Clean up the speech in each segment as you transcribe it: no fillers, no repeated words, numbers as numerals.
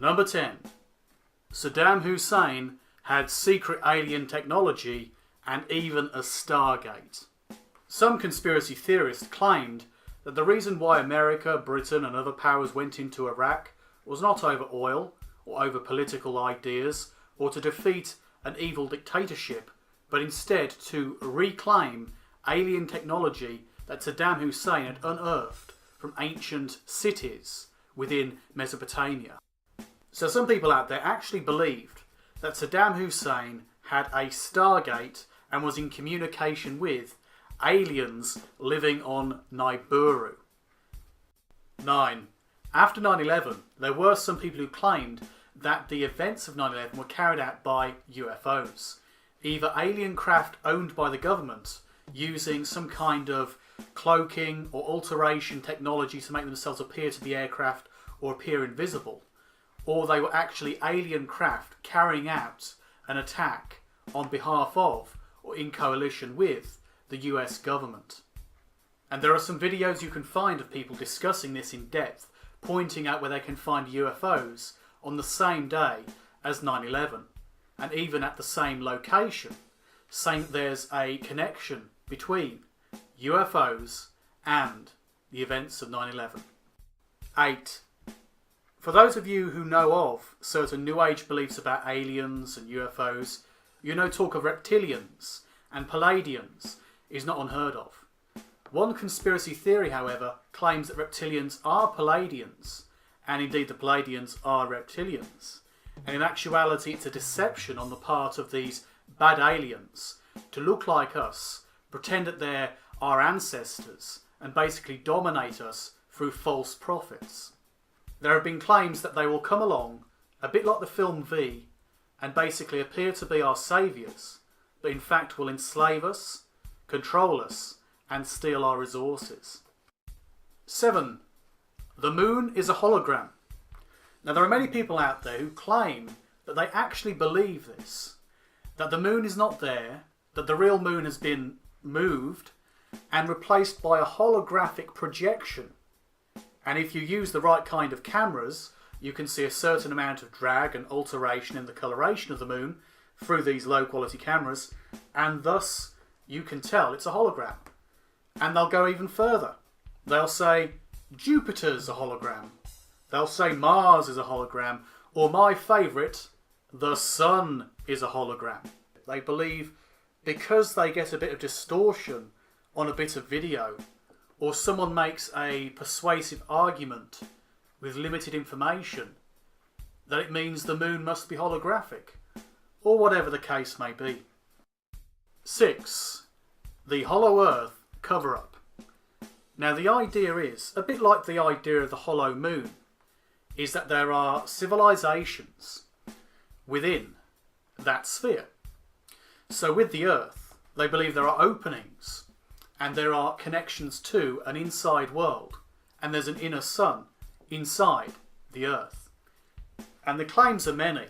Number 10. Saddam Hussein had secret alien technology and even a Stargate. Some conspiracy theorists claimed that the reason why America, Britain and other powers went into Iraq was not over oil or over political ideas or to defeat an evil dictatorship, but instead to reclaim alien technology that Saddam Hussein had unearthed from ancient cities within Mesopotamia. So some people out there actually believed that Saddam Hussein had a Stargate and was in communication with aliens living on Nibiru. 9. After 9/11, there were some people who claimed that the events of 9/11 were carried out by UFOs, either alien craft owned by the government using some kind of cloaking or alteration technology to make themselves appear to be aircraft or appear invisible, or they were actually alien craft carrying out an attack on behalf of or in coalition with the US government. And there are some videos you can find of people discussing this in depth, pointing out where they can find UFOs on the same day as 9/11 and even at the same location, saying that there's a connection between UFOs and the events of 9/11. 8. For those of you who know of certain New Age beliefs about aliens and UFOs, you know talk of reptilians and Palladians is not unheard of. One conspiracy theory, however, claims that reptilians are Palladians, and indeed the Palladians are reptilians. And in actuality, it's a deception on the part of these bad aliens to look like us, pretend that they're our ancestors, and basically dominate us through false prophets. There have been claims that they will come along, a bit like the film V, and basically appear to be our saviours, but in fact will enslave us, control us, and steal our resources. 7. The moon is a hologram. Now there are many people out there who claim that they actually believe this, that the moon is not there, that the real moon has been moved and replaced by a holographic projection. And if you use the right kind of cameras, you can see a certain amount of drag and alteration in the coloration of the moon through these low quality cameras, and thus you can tell it's a hologram. And they'll go even further. They'll say Jupiter's a hologram. They'll say Mars is a hologram, or my favourite, the sun is a hologram. They believe because they get a bit of distortion on a bit of video, or someone makes a persuasive argument with limited information, that it means the moon must be holographic, or whatever the case may be. 6. The Hollow Earth cover-up. Now the idea is, a bit like the idea of the hollow moon, is that there are civilizations within that sphere. So with the Earth, they believe there are openings and there are connections to an inside world, and there's an inner sun inside the Earth. And the claims are many.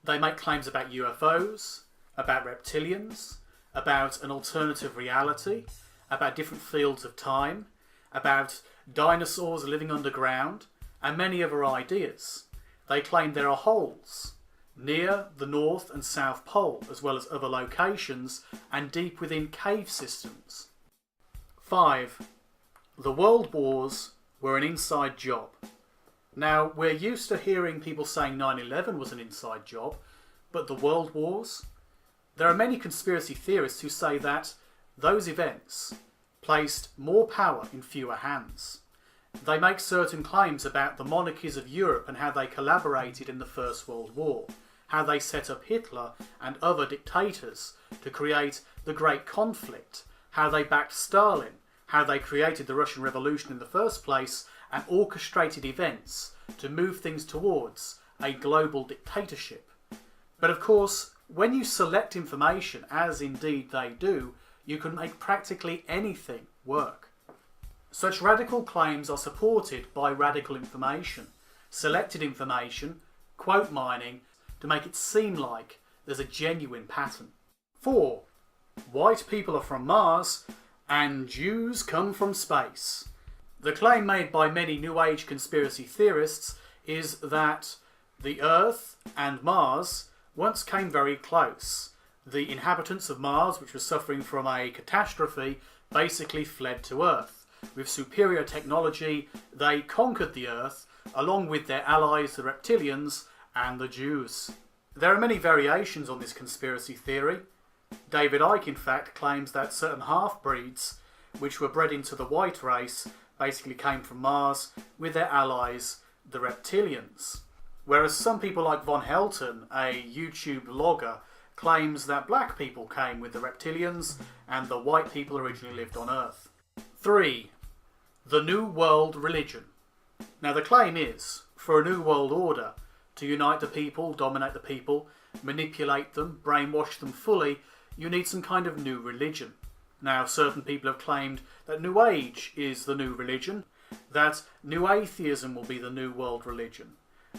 They make claims about UFOs, about reptilians, about an alternative reality, about different fields of time, about dinosaurs living underground, and many other ideas. They claim there are holes near the North and South Pole, as well as other locations, and deep within cave systems. 5. The World Wars were an inside job. Now, we're used to hearing people saying 9/11 was an inside job, but the World Wars? There are many conspiracy theorists who say that those events placed more power in fewer hands. They make certain claims about the monarchies of Europe and how they collaborated in the First World War, how they set up Hitler and other dictators to create the Great Conflict, how they backed Stalin, how they created the Russian Revolution in the first place and orchestrated events to move things towards a global dictatorship. But of course, when you select information, as indeed they do, you can make practically anything work. Such radical claims are supported by radical information, selected information, quote mining, to make it seem like there's a genuine pattern. 4. White people are from Mars and Jews come from space. The claim made by many New Age conspiracy theorists is that The Earth and Mars once came very close. The inhabitants of Mars, which were suffering from a catastrophe, basically fled to Earth. With superior technology, they conquered the Earth, along with their allies, the reptilians and the Jews. There are many variations on this conspiracy theory. David Icke, in fact, claims that certain half-breeds, which were bred into the white race, basically came from Mars with their allies, the reptilians. Whereas some people like Von Helton, a YouTube blogger, claims that black people came with the reptilians and the white people originally lived on Earth. 3. The New World Religion. Now the claim is, for a New World Order, to unite the people, dominate the people, manipulate them, brainwash them fully, you need some kind of new religion. Now certain people have claimed that New Age is the new religion, that New Atheism will be the New World Religion,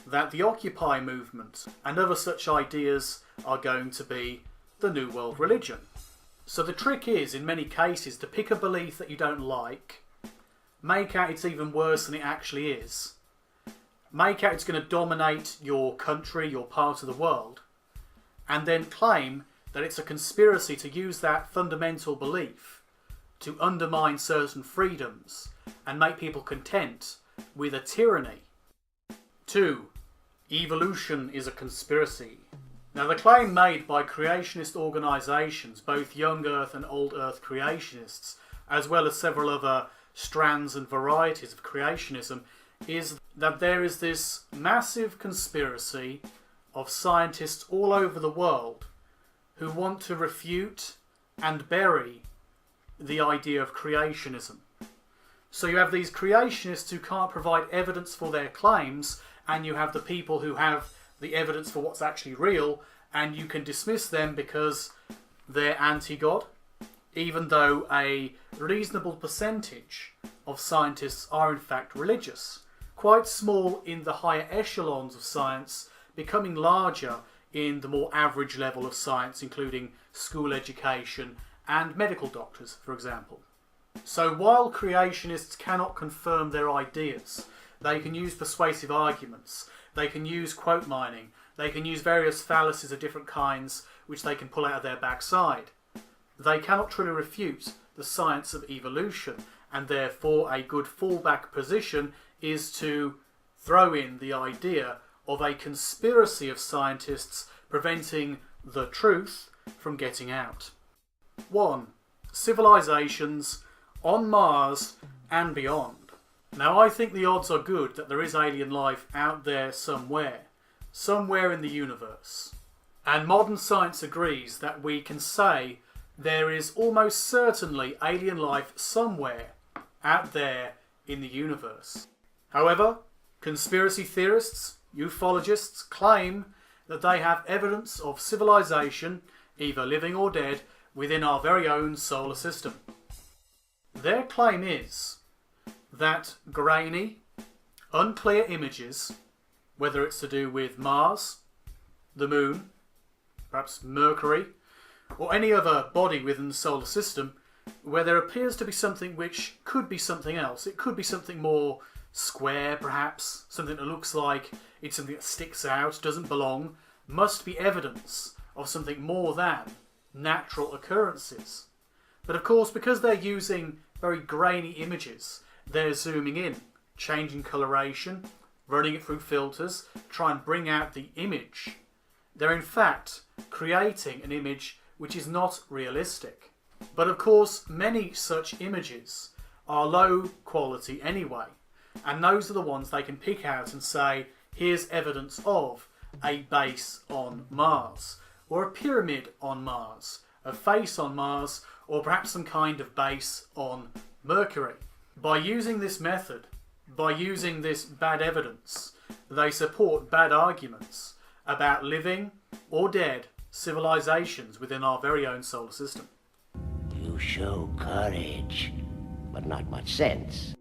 that the Occupy movement and other such ideas are going to be the New World Religion. So the trick is, in many cases, to pick a belief that you don't like, make out it's even worse than it actually is, make out it's going to dominate your country, your part of the world, and then claim that it's a conspiracy to use that fundamental belief to undermine certain freedoms and make people content with a tyranny. 2. Evolution is a conspiracy. Now the claim made by creationist organisations, both young Earth and old Earth creationists, as well as several other strands and varieties of creationism, is that there is this massive conspiracy of scientists all over the world who want to refute and bury the idea of creationism. So you have these creationists who can't provide evidence for their claims, and you have the people who have the evidence for what's actually real, and you can dismiss them because they're anti-God, even though a reasonable percentage of scientists are in fact religious. Quite small in the higher echelons of science, becoming larger in the more average level of science, including school education and medical doctors, for example. So while creationists cannot confirm their ideas, they can use persuasive arguments, they can use quote mining, they can use various fallacies of different kinds which they can pull out of their backside. They cannot truly refute the science of evolution, and therefore a good fallback position is to throw in the idea of a conspiracy of scientists preventing the truth from getting out. 1. Civilizations on Mars and beyond. Now I think the odds are good that there is alien life out there somewhere in the universe. And modern science agrees that we can say there is almost certainly alien life somewhere out there in the universe. However, conspiracy theorists, ufologists claim that they have evidence of civilization, either living or dead, within our very own solar system. Their claim is that grainy, unclear images, whether it's to do with Mars, the Moon, perhaps Mercury, or any other body within the solar system, where there appears to be something which could be something else. It could be something more square, perhaps, something that looks like it's something that sticks out, doesn't belong, must be evidence of something more than natural occurrences. But of course, because they're using very grainy images, they're zooming in, changing coloration, running it through filters, try and bring out the image. They're in fact creating an image which is not realistic. But of course, many such images are low quality anyway, and those are the ones they can pick out and say, here's evidence of a base on Mars, or a pyramid on Mars, a face on Mars, or perhaps some kind of base on Mercury. By using this method, by using this bad evidence, they support bad arguments about living or dead civilizations within our very own solar system. You show courage, but not much sense.